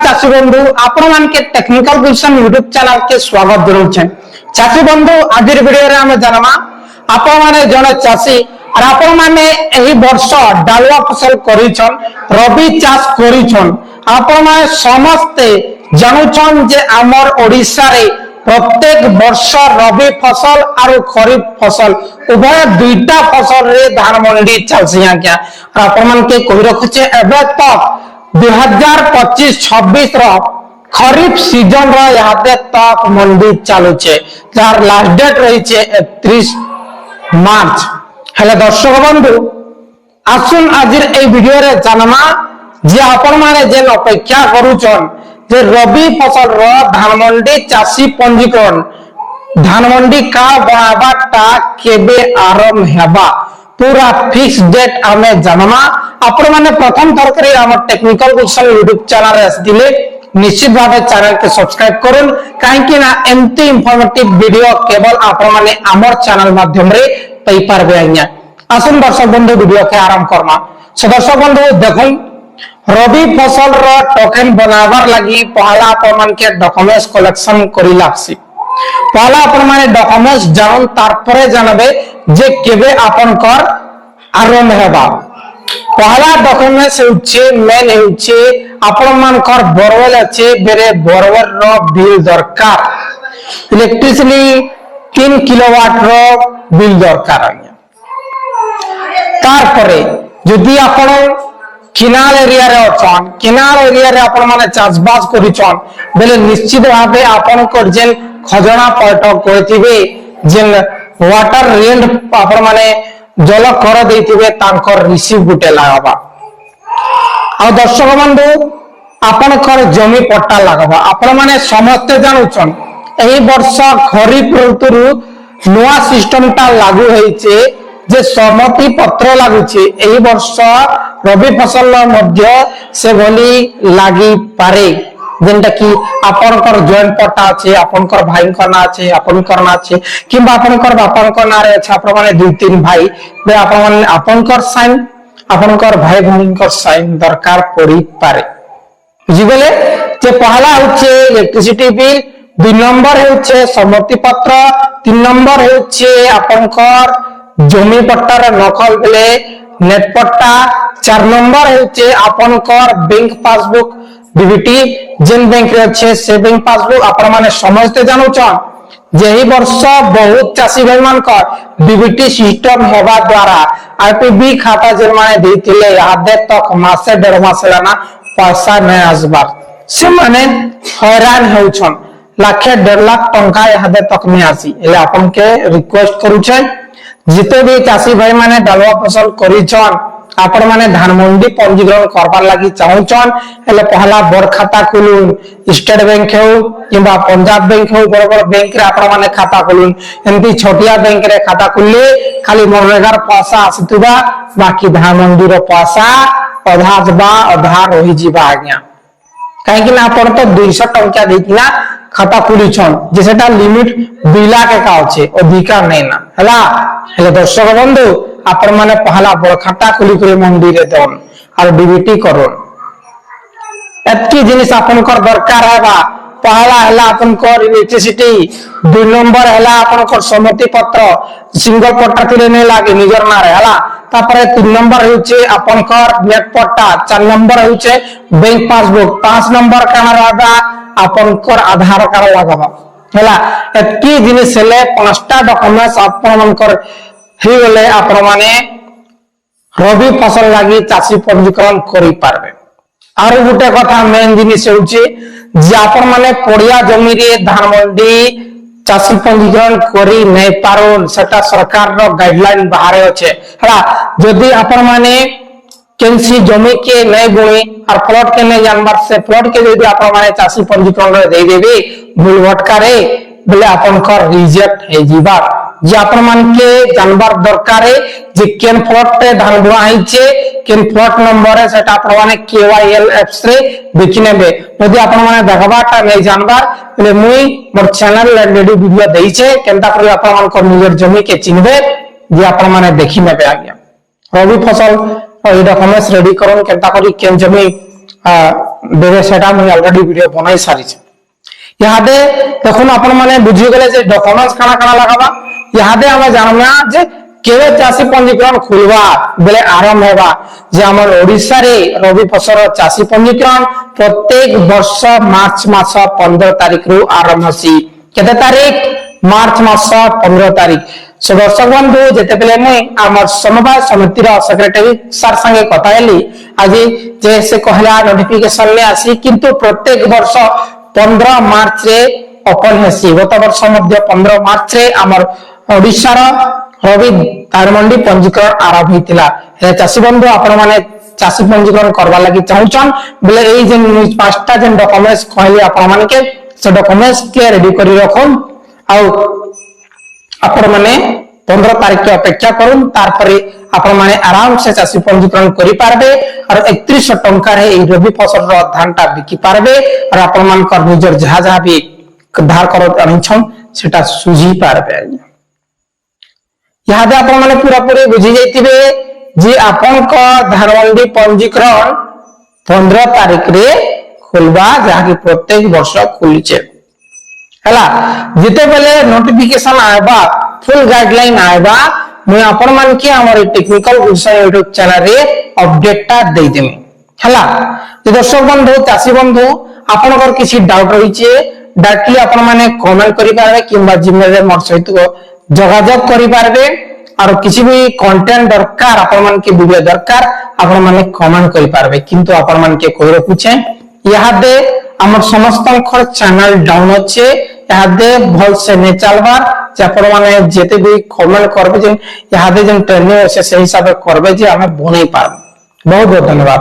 चाषी बंधु आपण मानके टेक्निकल गुलशन यूट्यूब चैनल के स्वागत जरूर चाषी बंधु आज वीडियो रे हम जानमा आपण माने जने चाषी और आपण माने एही वर्ष डालुआ फसल करिछन रबी चाष करिछन आपण माने समस्ते जानुछन जे हमर ओडिसा रे प्रत्येक वर्ष रबी फसल और खरीफ फसल उभय दुईटा फसल रे धान मंडी चलसी आज्ञा आपण मानके कहि रखुचे एबे तक 2025-26 रो खरीफ सीजन रो याते तक मंडी चालू छे जार लास्ट डेट रही छे 31 मार्च हेले दर्शक बंधु आसुन आज ए वीडियो रे जानमा जे आपण माने जे अपेक्षा करूछन जे रबी फसल रो धान मंडी चासी पंजीकरण धान मंडी का बनाबाटा केबे आरंभ हेबा पूरा फिक्स डेट हमें जानमा आपण माने प्रथम तरकरी हम टेक्निकल गुलशन यूट्यूब चैनल रे दिले निश्चित भाव चैनल के सब्सक्राइब करूं काहेकि ना एमती इंफॉर्मेटिव वीडियो केवल आपण माने हमर चैनल माध्यम रे पई पारबे आज्ञा आसन दर्शक बंधु वीडियो के आरंभ करमा सो दर्शक बंधु देखुन रबी फसल रो टोकन बनावर लगी पहला आपण मान के डॉक्यूमेंट्स कलेक्शन करी लागसी पहला आपण माने डॉक्यूमेंट्स जान तार परे जानबे जे केबे आपण कर आरंभ हेबा पहला डॉक्यूमेंट्स होचे मेन होचे आपण मान कर बोरवेल আছে बेरे बोरवेल रो बिल दरकार इलेक्ट्रिसिटी 3 किलोवाट रो बिल दरकार तार परे जदी आपण किनाल एरिया रे अछन किनाल एरिया रे आपण माने चाषबास करिछन बेले निश्चित भाबे आपण कर जेन खजना पट करथिबे जेन वाटर रेंट आपण माने जल कर देथिबे तांकर रिसीव गुटे लागबा आ दर्शक बंधु आपण कर जमी पट्टा लागबा आपण माने समस्त जानुछन एही वर्ष खरीफ ऋतु नया सिस्टम ता लागू होइचे जे सहमति पत्र लागुचे एही वर्ष रबी फसल मध्य से भली लागी पारे जेंटा कि आपनकर जॉइंट पट्टा আছে आपनकर भाईकर ना আছে आपनकर ना আছে किबा आपनकर बापानकर ना रे আছে आपण माने दुई तीन भाई बे आपण माने आपनकर साइन आपनकर भाई भौणीकर साइन दरकार पड़ी पारे बुझी गेले जे पहला होचे इलेक्ट्रिसिटी बिल 2 नंबर होचे सम्मति पत्र 3 नंबर होचे आपनकर जमी पट्टा रे नकल बेले नेट पट्टा 4 नंबर होचे आपनकर बैंक पासबुक डीबीटी जेन बैंक रे अच्छे से बैंक पासबुक आपण माने समझते जानो छन जेही वर्ष बहुत चासी भाई मान कर डीबीटी सिस्टम हेबा द्वारा आईपीबी खाता जेन माने देथिले यादे तक मासे डेढ़ मास लाना पैसा नै आसबा से माने हैरान होउ छन लाख 1.5 लाख टंका यादे तक नै आसी एले आपण के रिक्वेस्ट करू छै जिते भी चासी भाई माने डालवा फसल करी छन आपण माने धान मंडी पंजीकरण करबार लागि चाहउछन एले पहला बड़ खाता खुलुन स्टेट बैंक हो किबा पंजाब बैंक हो बड़ बड़ बैंक रे आपण माने खाता खुलुन एंती छोटिया बैंक रे खाता खुलले खाली मनरेगार पैसा आसुतबा बाकी धान मंडी रो पैसा आधा जबा आधा रही जीवा आज्ञा काहे कि ना आपण तो 200 टंका देकिना खाता खुली छन जे सेटा लिमिट 2 लाख का अछि अधिकार नै ना हला हेले दर्शक बंधु आपण माने पहला बड़ खाता खुली करे मंडी रे दन और डीबीटी करोन एतकी जिनिस आपण कर दरकार हेबा पहला हला आपण कर इलेक्ट्रिसिटी 2 नंबर हला आपण कर सम्मति पत्र सिंगल पट्टा थिले नै लागे निजर ना रे हला तापरे 3 नंबर होचे आपण कर नेट पट्टा 4 नंबर होचे बैंक पासबुक 5 नंबर काना रहबा आपण कर आधार कार्ड लागबा हला एतकी जिनिस हेले पांचटा डॉक्यूमेंट्स आपण मन कर ही गले आपण माने रबी फसल लागि चासी पंजीकरण करि पारबे आरो गुटे कथा मेन जिनिस होची जे आपण माने पड़िया जमी रे धान मंडी चासी पंजीकरण करि नै पारोन सेटा सरकार रो गाइडलाइन बाहर होचे हला जदी आपण माने केनसी जमी के नै बुणी और प्लॉट के नै जानबार से प्लॉट के जदी आपण माने चासी पंजीकरण रे दे देबे मूल भटकारे बोले आपण कर रिजेक्ट हे जीवा जे आपण मान के जानबार दरकार है जे केन प्लॉट रे धान बुआ आइचे केन प्लॉट नंबर है सेटा आपण माने केवाईएल एप्स रे देखिनेबे यदि आपण माने देखबाटा नै जानबार बोले मुई मोर चैनल रे रेडी वीडियो देई छे केनता करी आपण मान को निजर जमी के चिन्हबे जे आपण माने देखिनेबे आज्ञा रबी फसल और डॉक्यूमेंट्स रेडी करन केनता करी केन जमी দেবে সেটা আমি অলরেডি ভিডিও বনাই সারিছি। ইহাদে দেখুন আপন মানে বুঝি গেলে যে ডকুমেন্টস কানা কানা লাগাবা। ইহাদে আমরা জানবা যে কেবে চাষী পঞ্জীকরণ খুলবা বেলে আরম্ভ হেবা যে আমার ওড়িশারে রবি ফসল চাষী পঞ্জীকরণ প্রত্যেক বর্ষ মার্চ মাস 15 তারিখ রু আরম্ভ হসি। কেতে তারিখ? মার্চ মাস 15 তারিখ। সো দর্শক বন্ধু যেতেবেলে মুই আমার সমবায় সমিতির সেক্রেটারি স্যার সঙ্গে কথা হেলি আজি যে সে কহলা নোটিফিকেশন নে আসি কিন্তু প্রত্যেক বর্ষ 15 মার্চ রে ওপেন হেসি। গত বর্ষ মধ্যে 15 মার্চ রে আমার ওড়িশার রবি ধানমন্ডি পঞ্জীকরণ আরম্ভ হইতিলা। হে চাষী বন্ধু আপন মানে চাষী পঞ্জীকরণ করবার লাগি চাহুছন বলে এই যে 5টা যে ডকুমেন্টস কইলি আপন মানকে সে ডকুমেন্টস কে রেডি করি রাখুন আউ আপন মানে 15 তারিখ কে অপেক্ষা করুন তারপরে আপন মানে আরাম সে চাষী পঞ্জীকরণ করি পারবে আর 3100 টঙ্কার এই রবি ফসল ধানটা বিকি পারবে আর আপন মানকর নিজের যাহা যাহা বি ধার করত আনিছন সেটা সুঝি পারবে। ইহাদে আপন মানে পুরাপুরি বুঝি যাইতিবে যে আপনক ধানমন্ডি পঞ্জীকরণ 15 তারিখ রে খুলবা যাহাকি প্রত্যেক বর্ষ খুলিছে হেলা। যেতেবেলে নোটিফিকেশন আইবা ফুল গাইডলাইন আইবা মুই আপন মানকে আমার টেকনিক্যাল গুলশান ইউটিউব চ্যানেল রে আপডেটটা দেই দেমি হেলা। যে দর্শক বন্ধু চাষী বন্ধু আপনার কিছু ডাউট রয়েছে ডাইরেক্টলি আপন মানে কমেন্ট করি পারবে কিংবা জিমেলে মোর সহিত যোগাযোগ করি পারবে আর কিছু বি কন্টেন্ট দরকার আপন মানকে ভিডিও দরকার আপন মানে কমেন্ট করি পারবে কিন্তু আপন মানকে কই রাখুছে ইহাদে আমার সমস্ত চ্যানেল ডাউন হচ্ছে ইহাদে ভলসে নে চালবার যে আপন মানে যেতে বি কমেন্ট করবে যে ইহাদে যে ট্রেনিং আছে সেই হিসাবে করবে যে আমি বনেই পারব। বহুত বহুত ধন্যবাদ।